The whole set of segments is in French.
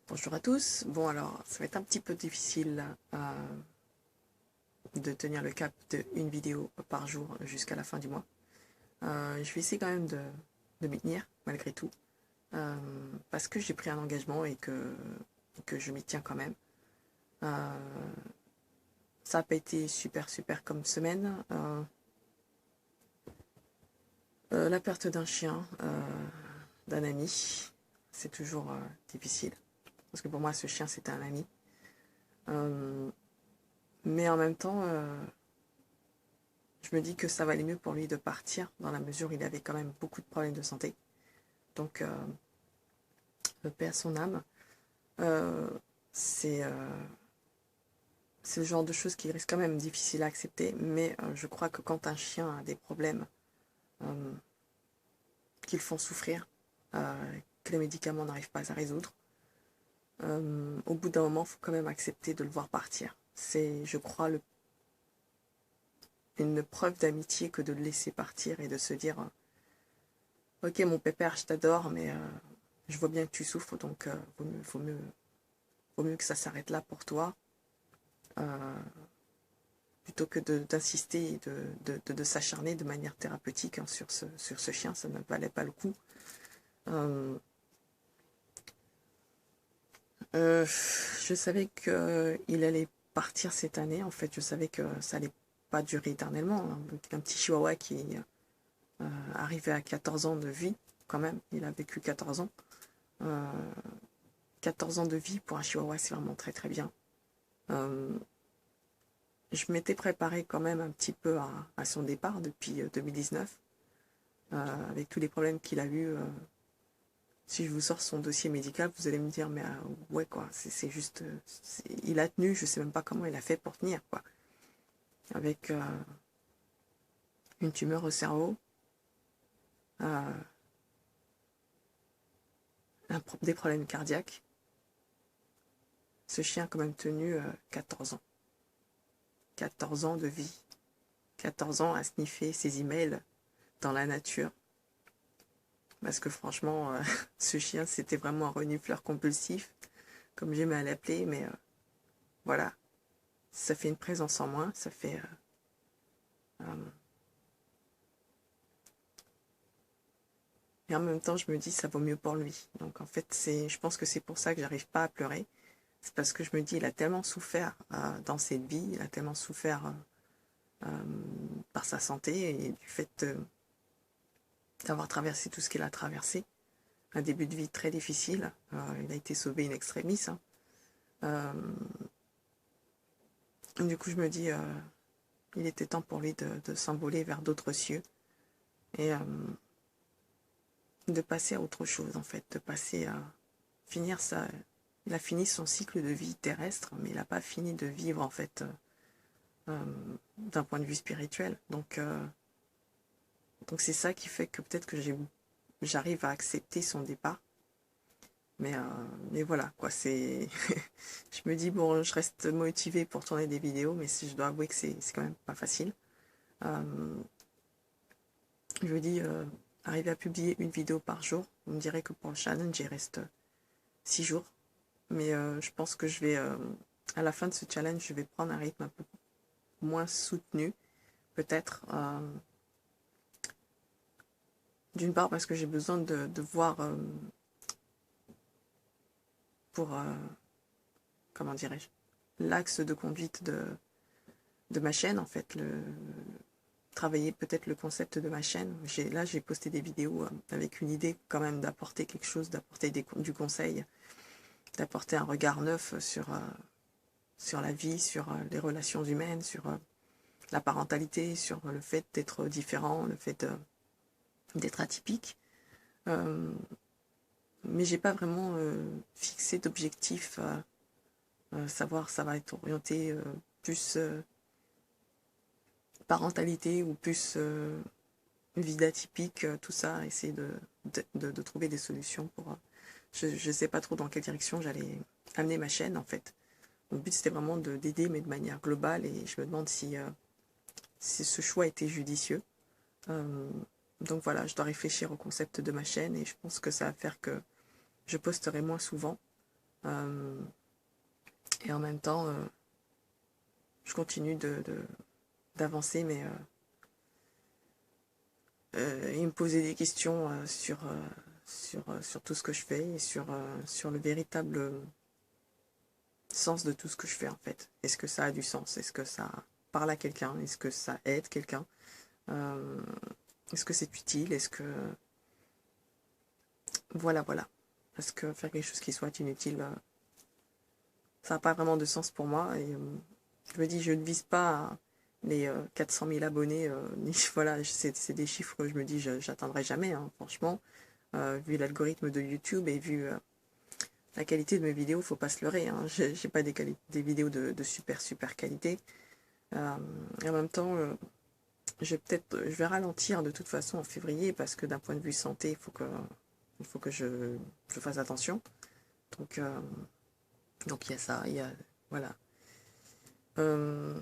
Bonjour à tous. Bon alors, ça va être un petit peu difficile de tenir le cap de une vidéo par jour jusqu'à la fin du mois. Je vais essayer quand même de m'y tenir malgré tout, euh, parce que j'ai pris un engagement et que je m'y tiens quand même. Euh, Ça n'a pas été super comme semaine. La perte d'un chien, d'un ami, c'est toujours difficile, parce que pour moi ce chien c'était un ami. Euh, mais en même temps, je me dis que ça valait mieux pour lui de partir, dans la mesure où il avait quand même beaucoup de problèmes de santé. Donc, paix à son âme. Euh, c'est c'est le genre de choses qui reste quand même difficile à accepter, mais je crois que quand un chien a des problèmes euh, qui le font souffrir, que les médicaments n'arrivent pas à résoudre, au bout d'un moment, il faut quand même accepter de le voir partir. C'est, je crois, une preuve d'amitié que de le laisser partir et de se dire ok, mon pépère, je t'adore, mais je vois bien que tu souffres, donc vaut mieux que ça s'arrête là pour toi, euh, plutôt que d'insister et de s'acharner de manière thérapeutique, hein, sur ce chien, ça ne valait pas le coup. Euh, je savais qu'il allait partir cette année, en fait, je savais que ça allait pas durer éternellement, hein. Un petit chihuahua qui arrivait à 14 ans de vie, quand même, il a vécu 14 ans. Euh, 14 ans de vie pour un chihuahua, c'est vraiment très bien. Euh, je m'étais préparée quand même un petit peu à son départ depuis 2019, avec tous les problèmes qu'il a eu. Si je vous sors son dossier médical, vous allez me dire, mais ouais, quoi, c'est juste. Il a tenu, je sais même pas comment il a fait pour tenir, quoi. Avec une tumeur au cerveau, euh, des problèmes cardiaques. Ce chien a quand même tenu 14 ans. 14 ans de vie. 14 ans à sniffer ses emails dans la nature. Parce que franchement, ce chien, c'était vraiment un renifleur compulsif, comme j'aimais à l'appeler, mais voilà, ça fait une présence en moins, ça fait... euh, et en même temps, je me dis, ça vaut mieux pour lui. Donc en fait, je pense que c'est pour ça que j'arrive pas à pleurer. C'est parce que je me dis, il a tellement souffert dans cette vie, il a tellement souffert par sa santé et du fait d'avoir traversé tout ce qu'il a traversé. Un début de vie très difficile. Il a été sauvé in extremis, hein. Euh, du coup, je me dis, il était temps pour lui de s'envoler vers d'autres cieux et de passer à autre chose, en fait, de passer à finir ça. Il a fini son cycle de vie terrestre, mais il n'a pas fini de vivre, en fait, d'un point de vue spirituel. Donc c'est ça qui fait que peut-être que j'arrive à accepter son départ. Mais, euh, mais voilà, quoi, c'est... je me dis, bon, je reste motivée pour tourner des vidéos, mais si je dois avouer que c'est quand même pas facile. Euh, je me dis, arriver à publier une vidéo par jour, on me dirait que pour le challenge, il reste 6 jours. Mais je pense que à la fin de ce challenge, je vais prendre un rythme un peu moins soutenu, peut-être. D'une part parce que j'ai besoin de voir pour, comment dirais-je, l'axe de conduite de ma chaîne, en fait, travailler peut-être le concept de ma chaîne. Là, j'ai posté des vidéos avec une idée quand même d'apporter quelque chose, d'apporter du conseil, d'apporter un regard neuf sur la vie, sur les relations humaines, sur la parentalité, sur le fait d'être différent, le fait d'être atypique. Euh, mais j'ai pas vraiment fixé d'objectif, savoir ça va être orienté plus parentalité ou plus vie d'atypique, tout ça, essayer de trouver des solutions pour... je ne sais pas trop dans quelle direction j'allais amener ma chaîne, en fait. Mon but, c'était vraiment d'aider, mais de manière globale, et je me demande si ce choix était judicieux. Euh, donc voilà, je dois réfléchir au concept de ma chaîne, et je pense que ça va faire que je posterai moins souvent, Et en même temps, je continue d'avancer, mais il me posait des questions sur tout ce que je fais et sur le véritable sens de tout ce que je fais en fait. Est-ce que ça a du sens? Est-ce que ça parle à quelqu'un? Est-ce que ça aide quelqu'un? Euh, Est-ce que c'est utile? Est-ce que... Voilà, voilà. Parce que faire quelque chose qui soit inutile, ça n'a pas vraiment de sens pour moi. Et je me dis, je ne vise pas les 400 000 abonnés. Voilà, c'est des chiffres, je me dis, j'atteindrai jamais, hein, franchement. Vu l'algorithme de YouTube et vu la qualité de mes vidéos, faut pas se leurrer. Hein. J'ai pas des vidéos de super qualité. Et en même temps, je vais ralentir de toute façon en février parce que d'un point de vue santé, il faut que je fasse attention. Donc il y a ça, voilà. Euh,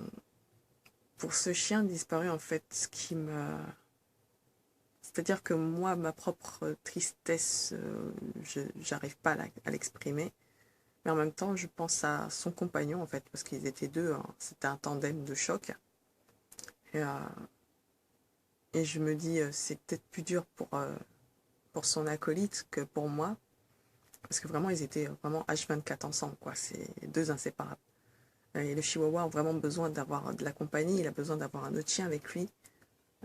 pour ce chien disparu, en fait, c'est-à-dire que moi, ma propre tristesse, j'arrive pas à l'exprimer. Mais en même temps, je pense à son compagnon, en fait, parce qu'ils étaient deux, hein. C'était un tandem de choc. Et, euh, et je me dis, c'est peut-être plus dur pour son acolyte que pour moi, parce que vraiment, ils étaient vraiment H24 ensemble, quoi. C'est deux inséparables. Et le chihuahua a vraiment besoin d'avoir de la compagnie, il a besoin d'avoir un autre chien avec lui.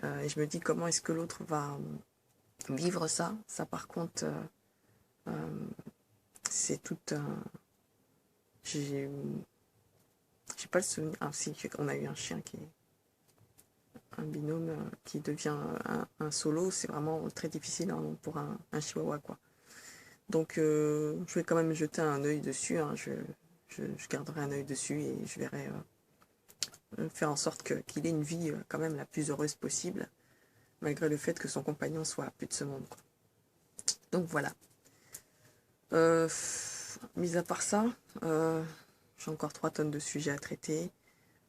Et je me dis, comment est-ce que l'autre va vivre ça? Ça, par contre, c'est tout un... J'ai pas le souvenir... Ah si, on a eu un chien qui est un binôme qui devient un solo, c'est vraiment très difficile, hein, pour un chihuahua, quoi. Donc je vais quand même jeter un œil dessus, hein, je garderai un œil dessus et je verrai faire en sorte qu'il ait une vie quand même la plus heureuse possible, malgré le fait que son compagnon soit plus de ce monde, quoi. Donc voilà. Mis à part ça, j'ai encore 3 tonnes de sujets à traiter.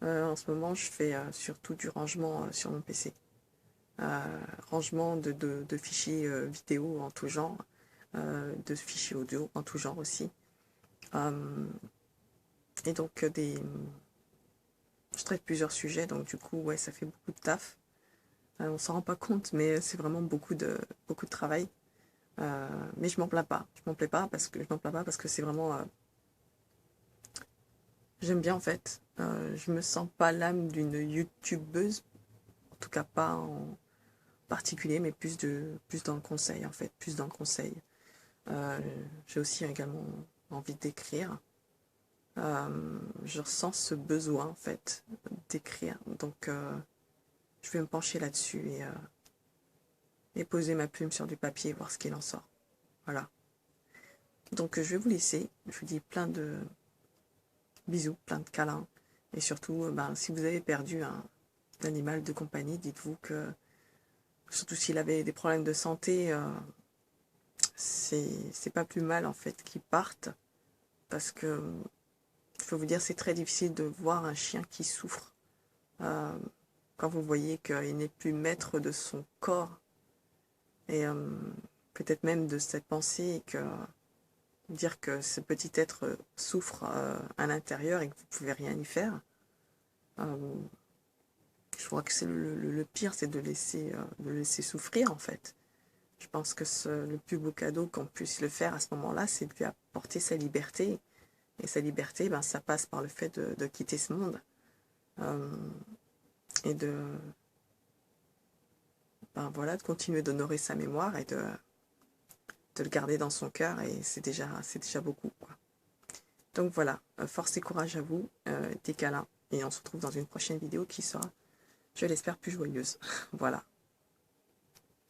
En ce moment, je fais surtout du rangement sur mon PC. Rangement de fichiers vidéo en tout genre, de fichiers audio en tout genre aussi. Et donc, je traite plusieurs sujets, donc du coup, ouais, ça fait beaucoup de taf. On s'en rend pas compte, mais c'est vraiment beaucoup de travail. Mais je m'en plains pas. Je m'en plains pas parce que c'est vraiment... j'aime bien en fait. Je me sens pas l'âme d'une youtubeuse, en tout cas pas en particulier, mais plus dans le conseil en fait, plus dans le conseil. J'ai aussi également envie d'écrire. Je ressens ce besoin en fait d'écrire, donc je vais me pencher là-dessus et poser ma plume sur du papier et voir ce qu'il en sort. Voilà. Donc je vais vous laisser. Je vous dis plein de bisous, plein de câlins. Et surtout, si vous avez perdu un animal de compagnie, dites-vous que, surtout s'il avait des problèmes de santé, c'est pas plus mal en fait qu'il parte. Parce que, il faut vous dire, c'est très difficile de voir un chien qui souffre. Quand vous voyez qu'il n'est plus maître de son corps. Et peut-être même de cette pensée que dire que ce petit être souffre à l'intérieur et que vous ne pouvez rien y faire. Je crois que c'est le pire, c'est de le laisser souffrir en fait. Je pense que le plus beau cadeau qu'on puisse le faire à ce moment-là, c'est de lui apporter sa liberté. Et sa liberté, ça passe par le fait de quitter ce monde et voilà, de continuer d'honorer sa mémoire et de le garder dans son cœur. Et c'est déjà beaucoup, quoi. Donc voilà, force et courage à vous, des câlins. Et on se retrouve dans une prochaine vidéo qui sera, je l'espère, plus joyeuse. Voilà.